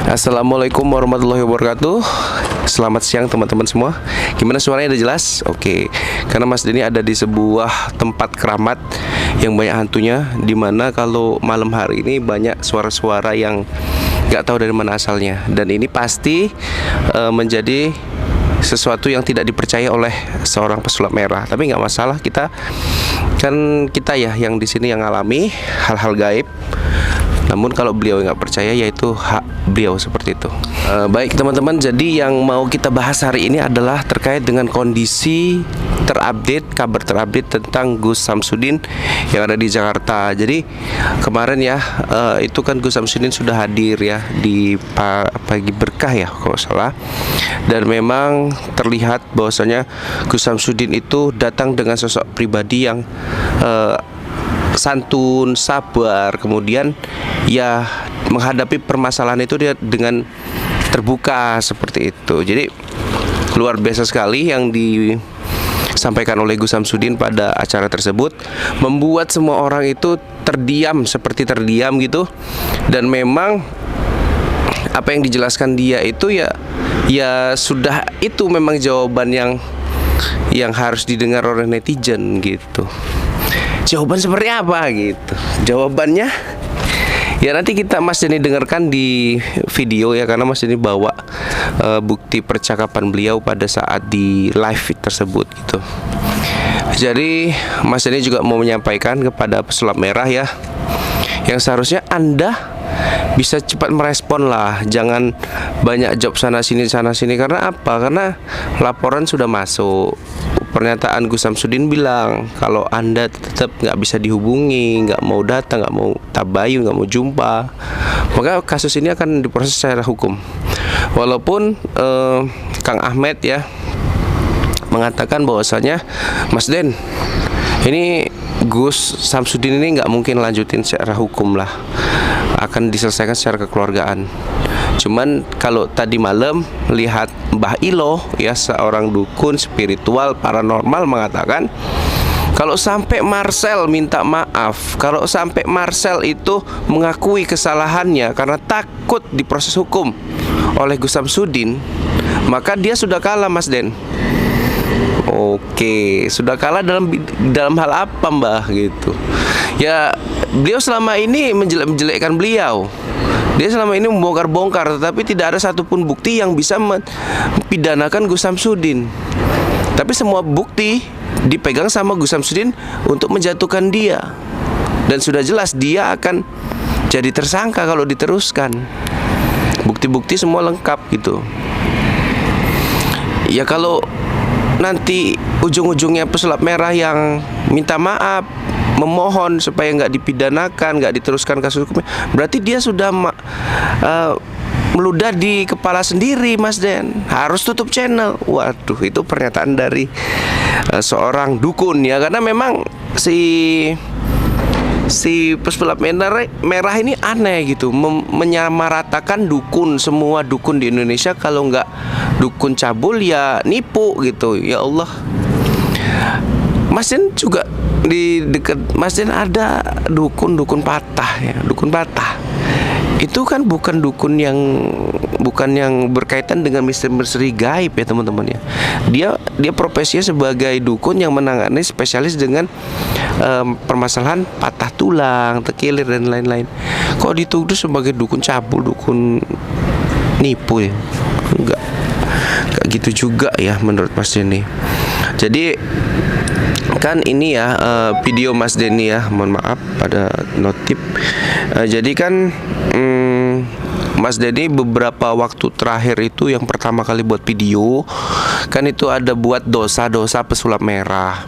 Assalamualaikum warahmatullahi wabarakatuh. Selamat siang teman-teman semua. Gimana suaranya, udah jelas? Oke. Karena Mas Denny ada di sebuah tempat keramat yang banyak hantunya, dimana kalau malam hari ini banyak suara-suara yang gak tahu dari mana asalnya. Dan ini pasti menjadi sesuatu yang tidak dipercaya oleh seorang pesulap merah. Tapi nggak masalah, kita ya yang di sini yang alami hal-hal gaib. Namun kalau beliau nggak percaya, yaitu hak beliau seperti itu. Baik teman-teman, jadi yang mau kita bahas hari ini adalah terkait dengan kondisi kabar terupdate tentang Gus Samsudin yang ada di Jakarta. Jadi kemarin ya, itu kan Gus Samsudin sudah hadir ya di pagi berkah ya kalau salah. Dan memang terlihat bahwasanya Gus Samsudin itu datang dengan sosok pribadi yang santun, sabar, kemudian ya menghadapi permasalahan itu dia dengan terbuka seperti itu. Jadi luar biasa sekali yang disampaikan oleh Gus Samsudin pada acara tersebut, membuat semua orang itu terdiam, seperti terdiam gitu. Dan memang apa yang dijelaskan dia itu ya sudah, itu memang jawaban yang harus didengar oleh netizen gitu. Jawaban seperti apa gitu? Jawabannya ya nanti Mas Denny dengarkan di video ya, karena Mas Denny bawa bukti percakapan beliau pada saat di live tersebut gitu. Jadi Mas Denny juga mau menyampaikan kepada pesulap merah ya, yang seharusnya Anda bisa cepat merespon lah, jangan banyak job sana sini. Karena apa? Karena laporan sudah masuk. Pernyataan Gus Samsudin bilang kalau Anda tetap nggak bisa dihubungi, nggak mau datang, nggak mau tabayun, nggak mau jumpa, maka kasus ini akan diproses secara hukum. Walaupun Kang Ahmed ya mengatakan bahwasanya, Mas Den, ini Gus Samsudin ini nggak mungkin lanjutin secara hukum lah, akan diselesaikan secara kekeluargaan. Cuman kalau tadi malam lihat Mbah Ilo ya, seorang dukun spiritual paranormal, mengatakan kalau sampai Marcel minta maaf, kalau sampai Marcel itu mengakui kesalahannya karena takut diproses hukum oleh Gus Samsudin, maka dia sudah kalah, Mas Den. Oke, sudah kalah dalam hal apa, Mbah gitu. Ya, beliau selama ini menjelek-menjelekkan beliau. Dia selama ini membongkar-bongkar, tetapi tidak ada satupun bukti yang bisa mempidanakan Gus Samsudin. Tapi semua bukti dipegang sama Gus Samsudin untuk menjatuhkan dia. Dan sudah jelas dia akan jadi tersangka kalau diteruskan. Bukti-bukti semua lengkap gitu. Ya kalau nanti ujung-ujungnya pesulap merah yang minta maaf, memohon supaya nggak dipidanakan, nggak diteruskan kasus hukumnya, berarti dia sudah meludah di kepala sendiri, Mas Den. Harus tutup channel. Waduh, itu pernyataan dari seorang dukun ya, karena memang si pesulap merah ini aneh gitu, menyamaratakan dukun. Semua dukun di Indonesia kalau nggak dukun cabul ya nipu gitu. Ya Allah, Mas Den juga di dekat Mas Den ada dukun patah ya. Dukun patah itu kan bukan dukun yang berkaitan dengan misteri gaib ya teman-teman ya. Dia profesinya sebagai dukun yang menangani spesialis dengan permasalahan patah tulang, terkilir dan lain-lain. Kok dituduh sebagai dukun cabul, dukun nipu ya? Enggak gitu juga ya menurut Mas Denny. Jadi kan ini ya video Mas Denny ya, mohon maaf pada notif. Jadi kan Mas Denny beberapa waktu terakhir itu yang pertama kali buat video kan itu ada buat dosa-dosa pesulap merah.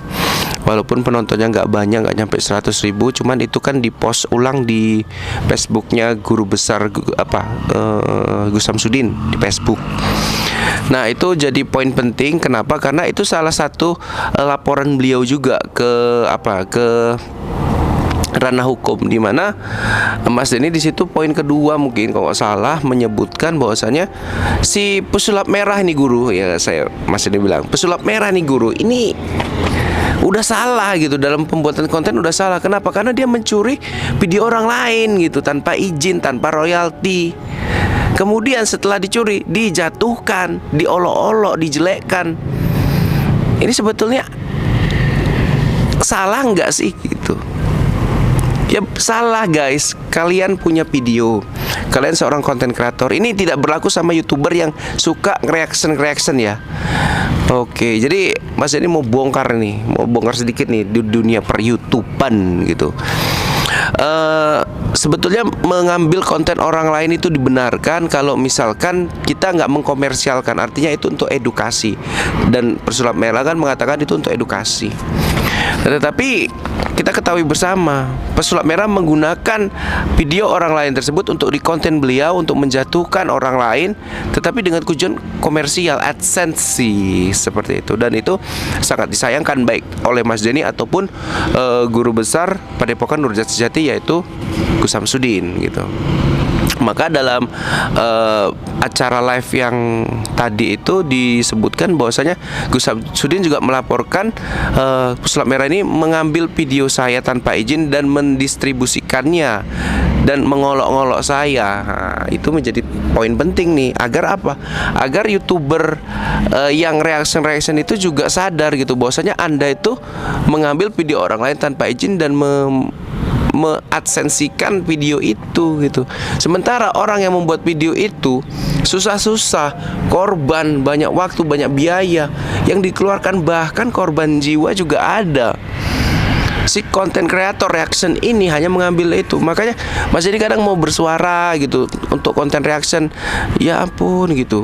Walaupun penontonnya nggak banyak, nggak nyampe 100.000, cuman itu kan dipost ulang di Facebooknya guru besar Gus Samsudin di Facebook. Nah itu jadi poin penting. Kenapa? Karena itu salah satu laporan beliau juga ke ranah hukum, di mana Mas Denny di situ poin kedua mungkin kalau nggak salah menyebutkan bahwasanya si pesulap merah ini guru ya, Mas Denny bilang pesulap merah nih guru ini udah salah gitu, dalam pembuatan konten udah salah. Kenapa? Karena dia mencuri video orang lain gitu, tanpa izin, tanpa royalti. Kemudian setelah dicuri, dijatuhkan, diolok-olok, dijelekkan. Ini sebetulnya salah nggak sih gitu? Ya salah guys. Kalian punya video, kalian seorang konten kreator. Ini tidak berlaku sama YouTuber yang suka reaction ya. Oke, jadi Mas ini mau bongkar sedikit nih di dunia per YouTubean gitu. Sebetulnya mengambil konten orang lain itu dibenarkan kalau misalkan kita nggak mengkomersialkan, artinya itu untuk edukasi. Dan Pesulap Merah kan mengatakan itu untuk edukasi. Tetapi kita ketahui bersama, Pesulap Merah menggunakan video orang lain tersebut untuk di konten beliau, untuk menjatuhkan orang lain, tetapi dengan tujuan komersial, AdSense seperti itu. Dan itu sangat disayangkan baik oleh Mas Denny ataupun guru besar Padepokan Nurjati Sejati, yaitu Gus Samsudin gitu. Maka dalam acara live yang tadi itu disebutkan bahwasanya Gus Samsudin juga melaporkan Pesulap Merah ini mengambil video saya tanpa izin dan mendistribusikannya dan mengolok-olok saya. Nah, itu menjadi poin penting nih, agar apa? Agar YouTuber yang reaction itu juga sadar gitu bahwasanya Anda itu mengambil video orang lain tanpa izin dan me-adsensikan video itu gitu. Sementara orang yang membuat video itu susah-susah, korban, banyak waktu, banyak biaya yang dikeluarkan, bahkan korban jiwa juga ada. Si konten kreator reaction ini hanya mengambil itu. Makanya Mas ini kadang mau bersuara gitu untuk konten reaction, ya ampun gitu,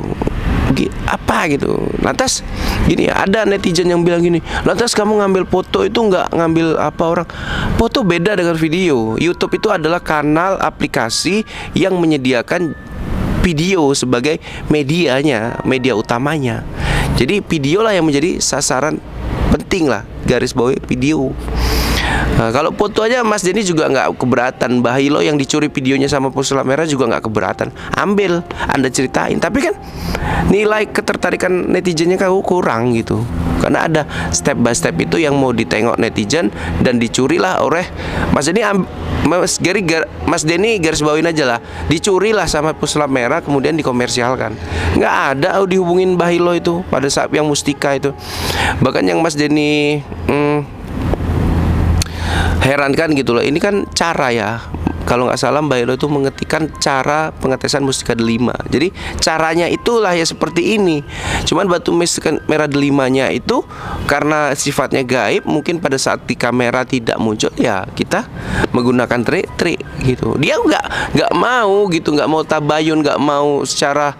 apa gitu. Lantas gini, ada netizen yang bilang gini, lantas kamu ngambil foto itu nggak ngambil apa orang? Foto beda dengan video. YouTube itu adalah kanal aplikasi yang menyediakan video sebagai medianya, media utamanya. Jadi video lah yang menjadi sasaran penting lah, garis bawahi video. Nah, kalau foto aja Mas Denny juga nggak keberatan. Bahilo yang dicuri videonya sama Pesulap Merah juga nggak keberatan. Ambil, Anda ceritain. Tapi kan nilai ketertarikan netizennya kurang gitu. Karena ada step by step itu yang mau ditengok netizen, dan dicurilah oleh Mas Denny. Mas Denny garis bawain aja lah, dicurilah sama Pesulap Merah, kemudian dikomersialkan. Nggak ada dihubungin Bahilo itu pada saat yang Mustika itu. Bahkan yang Mas Denny herankan gitu loh, ini kan cara ya, kalau nggak salah Mbak Elo itu mengetikkan cara pengetesan Mustika Delima. Jadi caranya itulah ya seperti ini. Cuman batu Mustika Merah Delimanya itu karena sifatnya gaib, mungkin pada saat di kamera tidak muncul, ya kita menggunakan trik-trik gitu. Dia nggak mau gitu, nggak mau tabayun, nggak mau secara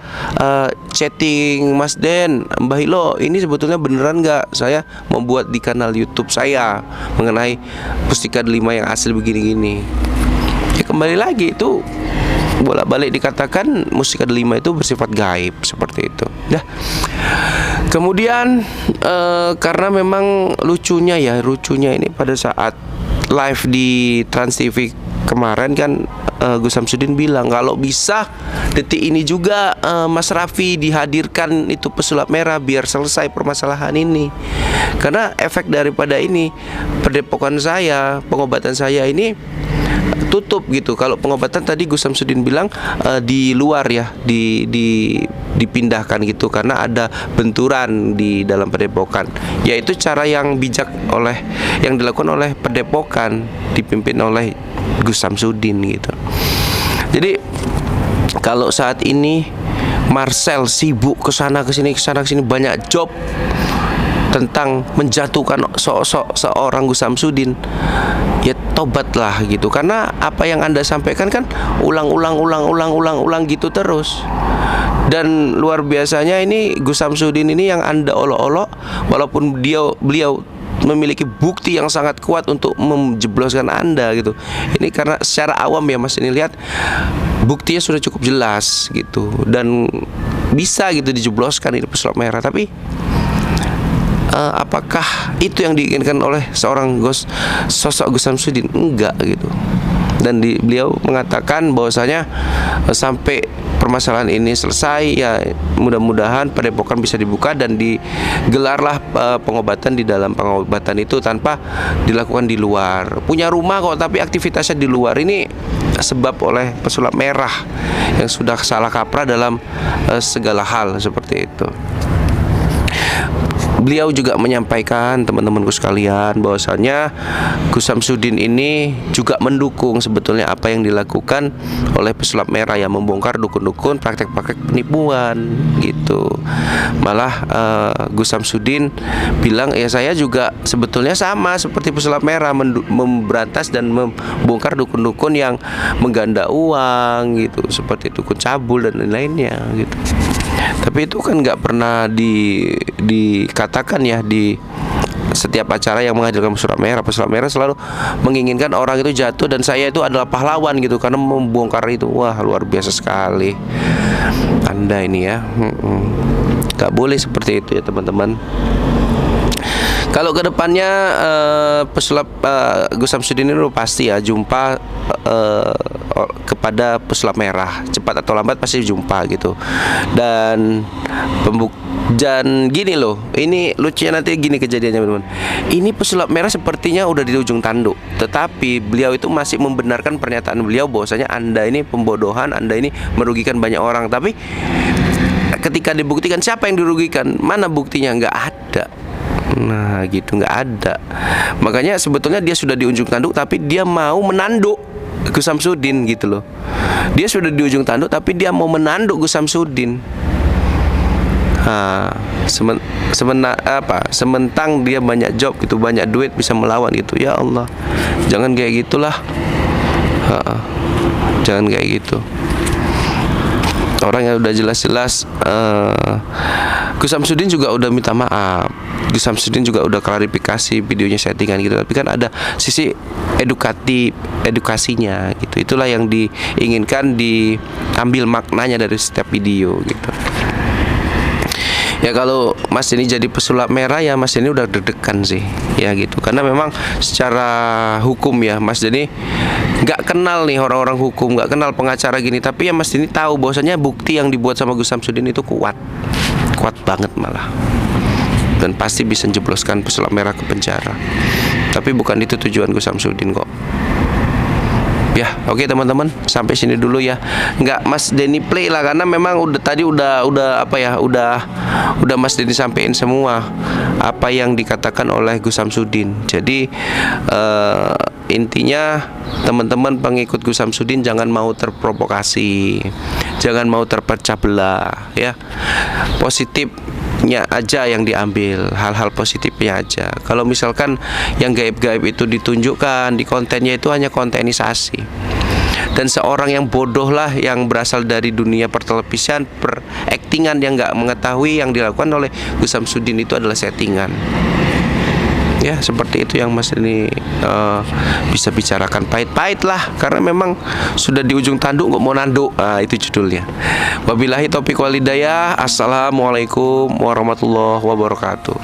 chatting, Mas Den, Mbak Elo, ini sebetulnya beneran nggak saya membuat di kanal YouTube saya mengenai Mustika Delima yang asli begini-gini. Ya kembali lagi itu bolak-balik dikatakan Mustika Delima itu bersifat gaib seperti itu. Dah. Kemudian karena memang lucunya ini pada saat live di Trans TV kemarin kan Gus Samsudin bilang kalau bisa detik ini juga Mas Raffi dihadirkan itu Pesulap Merah biar selesai permasalahan ini. Karena efek daripada ini padepokan saya, pengobatan saya ini tutup gitu. Kalau pengobatan tadi Gus Samsudin bilang di luar ya, dipindahkan gitu karena ada benturan di dalam padepokan. Yaitu cara yang bijak yang dilakukan oleh padepokan dipimpin oleh Gus Samsudin gitu. Jadi kalau saat ini Marcel sibuk kesana kesini banyak job tentang menjatuhkan seorang Gus Samsudin, ya tobatlah gitu. Karena apa yang Anda sampaikan kan ulang gitu terus. Dan luar biasanya ini Gus Samsudin ini yang Anda olok-olok, walaupun beliau memiliki bukti yang sangat kuat untuk menjebloskan Anda gitu. Ini karena secara awam ya Mas ini lihat buktinya sudah cukup jelas gitu, dan bisa gitu dijebloskan ini Pesulap Merah. Tapi apakah itu yang diinginkan oleh seorang sosok Gus Samsudin? Enggak gitu. Dan beliau mengatakan bahwasanya sampai permasalahan ini selesai, ya mudah-mudahan padepokan bisa dibuka dan digelarlah pengobatan di dalam pengobatan itu tanpa dilakukan di luar. Punya rumah kok tapi aktivitasnya di luar, ini sebab oleh pesulap merah yang sudah salah kaprah dalam segala hal seperti itu. Beliau juga menyampaikan, teman-temanku sekalian, bahwasanya Gus Samsudin ini juga mendukung sebetulnya apa yang dilakukan oleh pesulap merah yang membongkar dukun-dukun, praktek-praktek penipuan gitu. Malah Gus Samsudin bilang, ya saya juga sebetulnya sama seperti pesulap merah, memberantas dan membongkar dukun-dukun yang mengganda uang gitu, seperti dukun cabul dan lain-lainnya gitu. Tapi itu kan nggak pernah dikatakan ya di setiap acara yang menghadirkan pesulap merah. Pesulap merah selalu menginginkan orang itu jatuh dan saya itu adalah pahlawan gitu karena membongkar itu. Wah, luar biasa sekali Anda ini ya. Nggak boleh seperti itu ya teman-teman. Kalau kedepannya pesulap Gus Samsudin ini pasti ya jumpa kepada pesulap merah, cepat atau lambat pasti jumpa gitu. Dan gini loh, ini lucunya nanti gini kejadiannya teman-teman. Ini pesulap merah sepertinya udah di ujung tanduk, tetapi beliau itu masih membenarkan pernyataan beliau bahwasanya Anda ini pembodohan, Anda ini merugikan banyak orang. Tapi ketika dibuktikan siapa yang dirugikan, mana buktinya? Nggak ada. Nah gitu, nggak ada. Makanya sebetulnya dia sudah di ujung tanduk tapi dia mau menanduk Gus Samsudin gitu loh. Dia sudah di ujung tanduk tapi dia mau menanduk Gus Samsudin. Sementang dia banyak job gitu, banyak duit, bisa melawan gitu. Ya Allah, jangan kayak gitulah. Jangan kayak gitu. Orang yang udah jelas-jelas Gus Samsudin juga udah minta maaf. Gus Samsudin juga udah klarifikasi videonya settingan gitu. Tapi kan ada sisi edukasinya gitu. Itulah yang diinginkan diambil maknanya dari setiap video gitu. Ya kalau Mas ini jadi pesulap merah ya Mas ini udah deg-degan sih ya gitu. Karena memang secara hukum ya Mas Denny nggak kenal nih orang-orang hukum, nggak kenal pengacara gini. Tapi ya Mas Denny tahu bahwasanya bukti yang dibuat sama Gus Samsudin itu kuat banget malah. Dan pasti bisa jebloskan pesulap merah ke penjara. Tapi bukan itu tujuan Gus Samsudin kok. Ya, oke teman-teman, sampai sini dulu ya. Nggak Mas Denny play lah karena memang udah Mas Denny sampein semua apa yang dikatakan oleh Gus Samsudin. Jadi intinya teman-teman pengikut Gus Samsudin jangan mau terprovokasi, jangan mau terpecah belah ya. Positifnya aja yang diambil, hal-hal positifnya aja. Kalau misalkan yang gaib-gaib itu ditunjukkan di kontennya itu hanya kontenisasi. Dan seorang yang bodoh lah yang berasal dari dunia pertelevisian, peraktingan yang nggak mengetahui yang dilakukan oleh Gus Samsudin itu adalah settingan. Ya seperti itu yang Mas ini bisa bicarakan, pahit-pahit lah karena memang sudah di ujung tanduk kok mau nanduk. Itu judulnya. Wabillahi taufiq wal hidayah. Assalamualaikum warahmatullahi wabarakatuh.